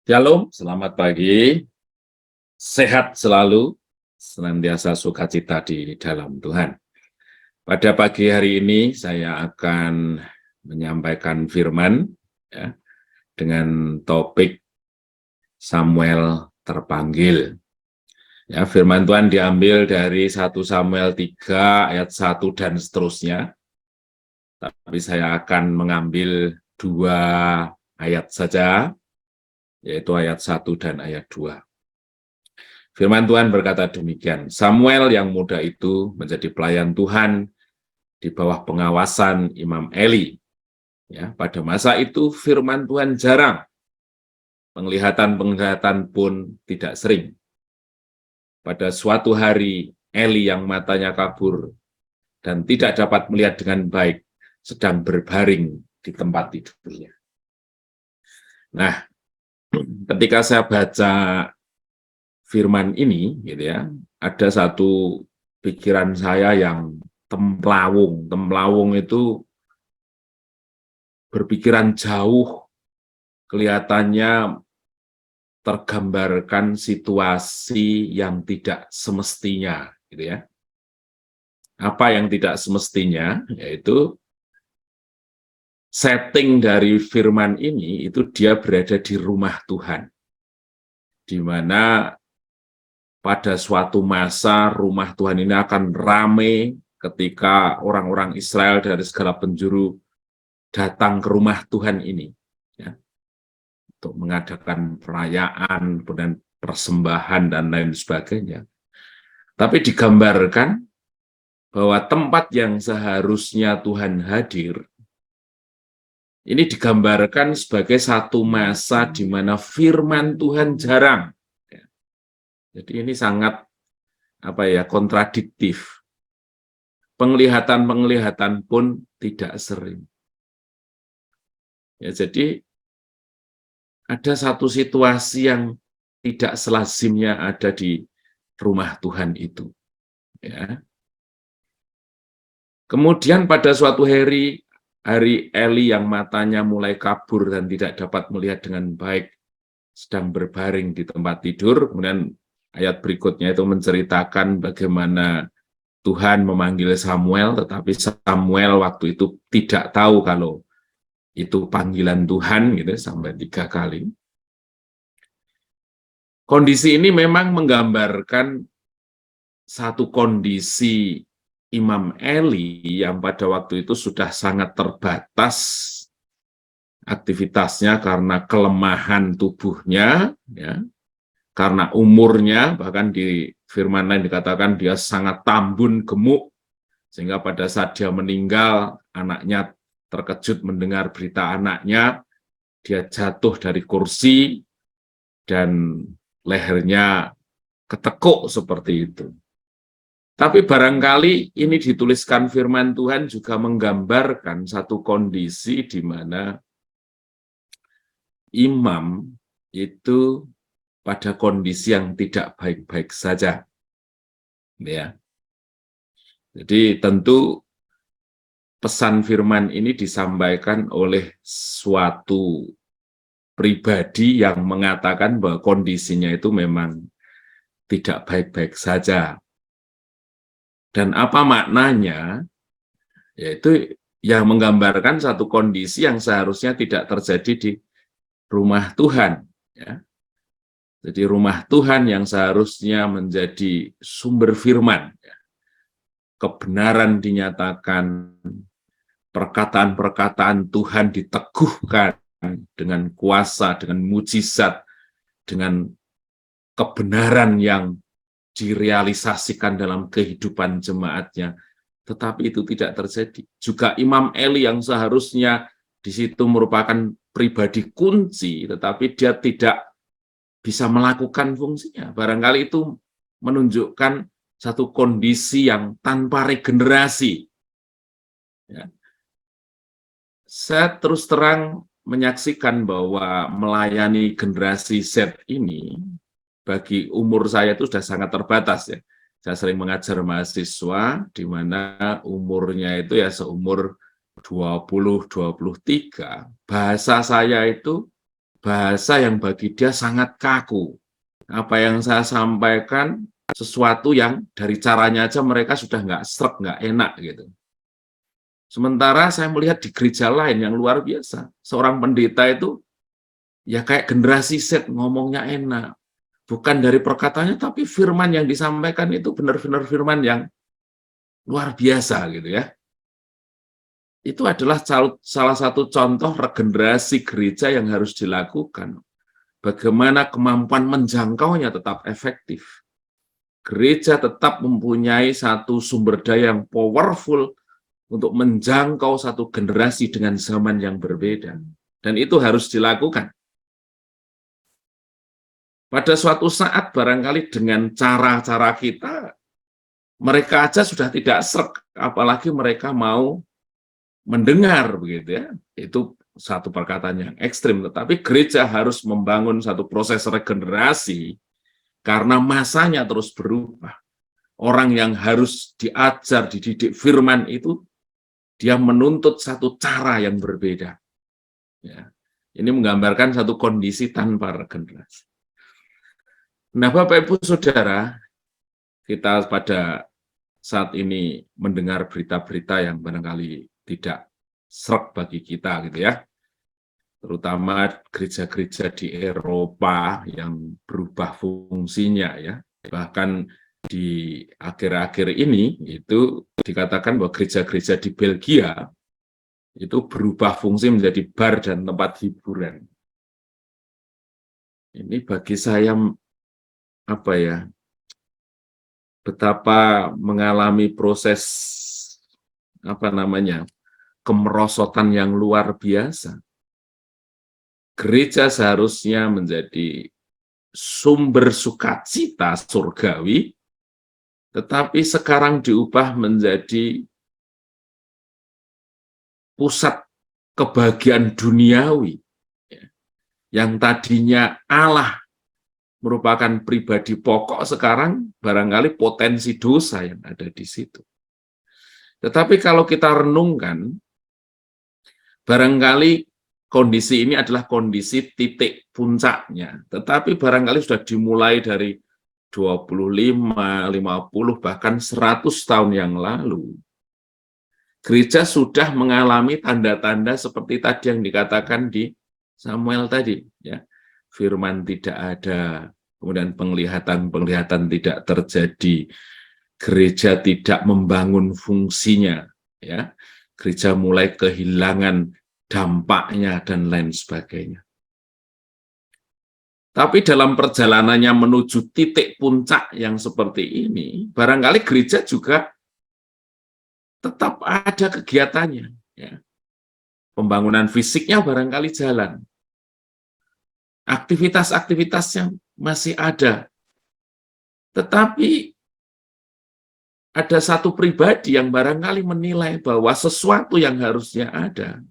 Shalom, selamat pagi, sehat selalu, senantiasa sukacita di dalam Tuhan. Pada pagi hari ini saya akan menyampaikan firman ya, dengan topik Samuel terpanggil. Ya, firman Tuhan diambil dari 1 Samuel 3 ayat 1 dan seterusnya. Tapi saya akan mengambil 2 ayat saja, yaitu ayat 1 dan ayat 2. Firman Tuhan berkata demikian, Samuel yang muda itu menjadi pelayan Tuhan di bawah pengawasan Imam Eli. Ya, pada masa itu firman Tuhan jarang, penglihatan-penglihatan pun tidak sering. Pada suatu hari, Eli yang matanya kabur dan tidak dapat melihat dengan baik, sedang berbaring di tempat tidurnya. Nah, ketika saya baca firman ini, gitu ya, ada satu pikiran saya yang templawung. Templawung itu berpikiran jauh, kelihatannya tergambarkan situasi yang tidak semestinya, gitu ya. Apa yang tidak semestinya, yaitu setting dari firman ini itu dia berada di rumah Tuhan, di mana pada suatu masa rumah Tuhan ini akan ramai ketika orang-orang Israel dari segala penjuru datang ke rumah Tuhan ini ya, untuk mengadakan perayaan dan persembahan dan lain sebagainya. Tapi digambarkan bahwa tempat yang seharusnya Tuhan hadir ini digambarkan sebagai satu masa di mana firman Tuhan jarang. Jadi ini sangat kontradiktif. Penglihatan-penglihatan pun tidak sering. Ya, jadi ada satu situasi yang tidak selazimnya ada di rumah Tuhan itu. Ya. Kemudian pada suatu hari Eli yang matanya mulai kabur dan tidak dapat melihat dengan baik, sedang berbaring di tempat tidur. Kemudian ayat berikutnya itu menceritakan bagaimana Tuhan memanggil Samuel, tetapi Samuel waktu itu tidak tahu kalau itu panggilan Tuhan, gitu, sampai 3 kali. Kondisi ini memang menggambarkan satu kondisi Imam Eli yang pada waktu itu sudah sangat terbatas aktivitasnya karena kelemahan tubuhnya, ya, karena umurnya, bahkan di firman lain dikatakan dia sangat tambun gemuk, sehingga pada saat dia meninggal, anaknya terkejut mendengar berita anaknya, dia jatuh dari kursi, dan lehernya ketekuk seperti itu. Tapi barangkali ini dituliskan firman Tuhan juga menggambarkan satu kondisi di mana imam itu pada kondisi yang tidak baik-baik saja. Ya. Jadi tentu pesan firman ini disampaikan oleh suatu pribadi yang mengatakan bahwa kondisinya itu memang tidak baik-baik saja. Dan apa maknanya? Yaitu yang menggambarkan satu kondisi yang seharusnya tidak terjadi di rumah Tuhan. Ya. Jadi rumah Tuhan yang seharusnya menjadi sumber firman. Ya. Kebenaran dinyatakan, perkataan-perkataan Tuhan diteguhkan dengan kuasa, dengan mujizat, dengan kebenaran yang direalisasikan dalam kehidupan jemaatnya, tetapi itu tidak terjadi. Juga Imam Eli yang seharusnya di situ merupakan pribadi kunci, tetapi dia tidak bisa melakukan fungsinya. Barangkali itu menunjukkan satu kondisi yang tanpa regenerasi. Ya. Saya terus terang menyaksikan bahwa melayani generasi Z ini, bagi umur saya itu sudah sangat terbatas ya. Saya sering mengajar mahasiswa di mana umurnya itu ya seumur 20-23. Bahasa saya itu bahasa yang bagi dia sangat kaku. Apa yang saya sampaikan sesuatu yang dari caranya aja mereka sudah nggak sreg, nggak enak gitu. Sementara saya melihat di gereja lain yang luar biasa, seorang pendeta itu ya kayak generasi Z, ngomongnya enak. Bukan dari perkataannya, tapi firman yang disampaikan itu benar-benar firman yang luar biasa gitu ya. Itu adalah salah satu contoh regenerasi gereja yang harus dilakukan. Bagaimana kemampuan menjangkaunya tetap efektif. Gereja tetap mempunyai satu sumber daya yang powerful untuk menjangkau satu generasi dengan zaman yang berbeda. Dan itu harus dilakukan. Pada suatu saat barangkali dengan cara-cara kita, mereka aja sudah tidak sreg, apalagi mereka mau mendengar begitu ya. Itu satu perkataan yang ekstrim, tetapi gereja harus membangun satu proses regenerasi karena masanya terus berubah. Orang yang harus diajar, dididik firman itu, dia menuntut satu cara yang berbeda. Ya. Ini menggambarkan satu kondisi tanpa regenerasi. Nah, Bapak Ibu Saudara, kita pada saat ini mendengar berita-berita yang barangkali tidak sreg bagi kita gitu ya. Terutama gereja-gereja di Eropa yang berubah fungsinya ya. Bahkan di akhir-akhir ini itu dikatakan bahwa gereja-gereja di Belgia itu berubah fungsi menjadi bar dan tempat hiburan. Ini bagi saya apa ya, betapa mengalami proses apa namanya, kemerosotan yang luar biasa. Gereja seharusnya menjadi sumber sukacita surgawi, tetapi sekarang diubah menjadi pusat kebahagiaan duniawi. Yang tadinya Allah merupakan pribadi pokok, sekarang barangkali potensi dosa yang ada di situ. Tetapi kalau kita renungkan, barangkali kondisi ini adalah kondisi titik puncaknya. Tetapi barangkali sudah dimulai dari 25, 50, bahkan 100 tahun yang lalu. Gereja sudah mengalami tanda-tanda seperti tadi yang dikatakan di Samuel tadi. Ya. Firman tidak ada, kemudian penglihatan-penglihatan tidak terjadi, gereja tidak membangun fungsinya, ya, gereja mulai kehilangan dampaknya dan lain sebagainya. Tapi dalam perjalanannya menuju titik puncak yang seperti ini, barangkali gereja juga tetap ada kegiatannya. Ya. Pembangunan fisiknya barangkali jalan. Aktivitas-aktivitasnya masih ada. Tetapi ada satu pribadi yang barangkali menilai bahwa sesuatu yang harusnya ada,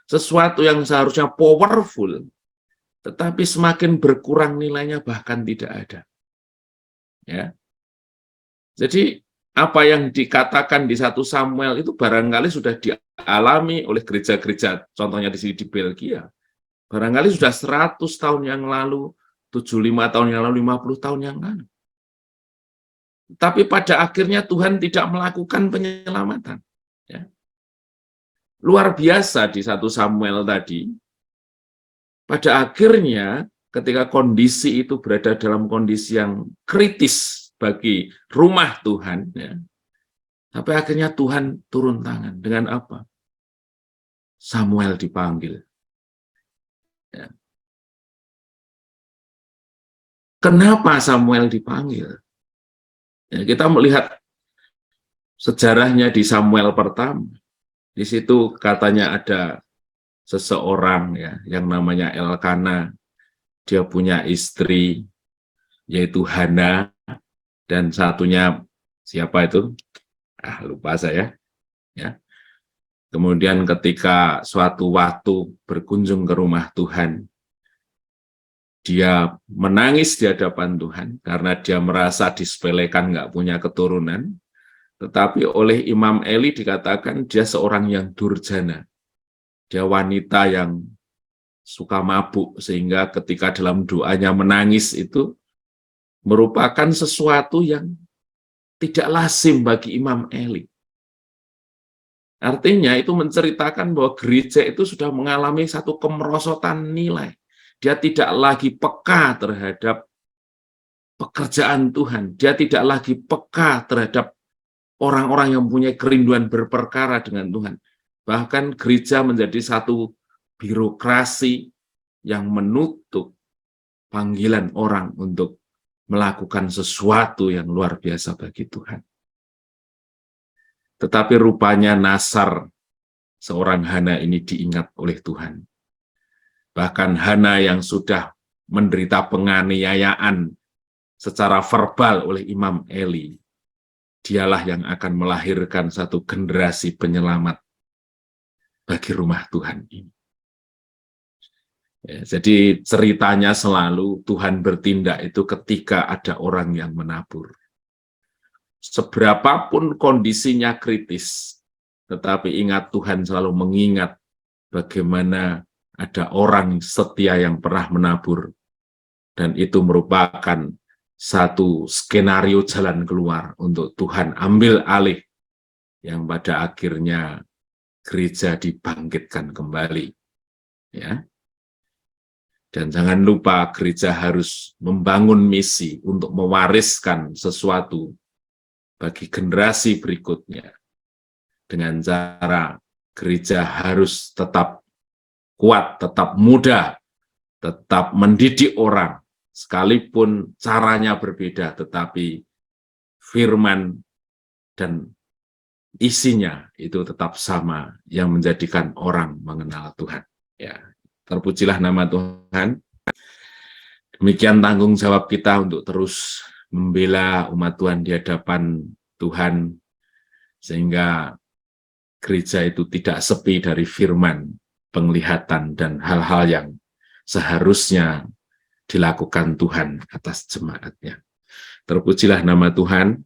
sesuatu yang seharusnya powerful, tetapi semakin berkurang nilainya, bahkan tidak ada. Ya. Jadi apa yang dikatakan di 1 Samuel itu barangkali sudah dialami oleh gereja-gereja, contohnya di sini di Belgia. Barangkali sudah 100 tahun yang lalu, 75 tahun yang lalu, 50 tahun yang lalu. Tapi pada akhirnya Tuhan tidak melakukan penyelamatan. Ya. Luar biasa di 1 Samuel tadi, pada akhirnya ketika kondisi itu berada dalam kondisi yang kritis bagi rumah Tuhan, ya, sampai akhirnya Tuhan turun tangan. Dengan apa? Samuel dipanggil. Ya. Kenapa Samuel dipanggil? Ya, kita melihat sejarahnya di Samuel pertama. Di situ katanya ada seseorang ya yang namanya Elkana. Dia punya istri yaitu Hana, dan satunya siapa itu? Lupa saya. Ya. Kemudian ketika suatu waktu berkunjung ke rumah Tuhan, dia menangis di hadapan Tuhan karena dia merasa disepelekan, nggak punya keturunan. Tetapi oleh Imam Eli dikatakan dia seorang yang durjana. Dia wanita yang suka mabuk, sehingga ketika dalam doanya menangis itu merupakan sesuatu yang tidak lazim bagi Imam Eli. Artinya itu menceritakan bahwa gereja itu sudah mengalami satu kemerosotan nilai. Dia tidak lagi peka terhadap pekerjaan Tuhan. Dia tidak lagi peka terhadap orang-orang yang mempunyai kerinduan berperkara dengan Tuhan. Bahkan gereja menjadi satu birokrasi yang menutup panggilan orang untuk melakukan sesuatu yang luar biasa bagi Tuhan. Tetapi rupanya Nasar, seorang Hana ini diingat oleh Tuhan. Bahkan Hana yang sudah menderita penganiayaan secara verbal oleh Imam Eli, dialah yang akan melahirkan satu generasi penyelamat bagi rumah Tuhan ini. Ya, jadi ceritanya selalu Tuhan bertindak itu ketika ada orang yang menabur. Seberapapun kondisinya kritis, tetapi ingat Tuhan selalu mengingat bagaimana ada orang setia yang pernah menabur, dan itu merupakan satu skenario jalan keluar untuk Tuhan ambil alih, yang pada akhirnya gereja dibangkitkan kembali. Ya. Dan jangan lupa gereja harus membangun misi untuk mewariskan sesuatu bagi generasi berikutnya. Dengan cara gereja harus tetap kuat, tetap muda, tetap mendidik orang, sekalipun caranya berbeda, tetapi firman dan isinya itu tetap sama, yang menjadikan orang mengenal Tuhan. Ya, terpujilah nama Tuhan. Demikian tanggung jawab kita untuk terus membela umat Tuhan di hadapan Tuhan, sehingga gereja itu tidak sepi dari firman, penglihatan, dan hal-hal yang seharusnya dilakukan Tuhan atas jemaatnya. Terpujilah nama Tuhan.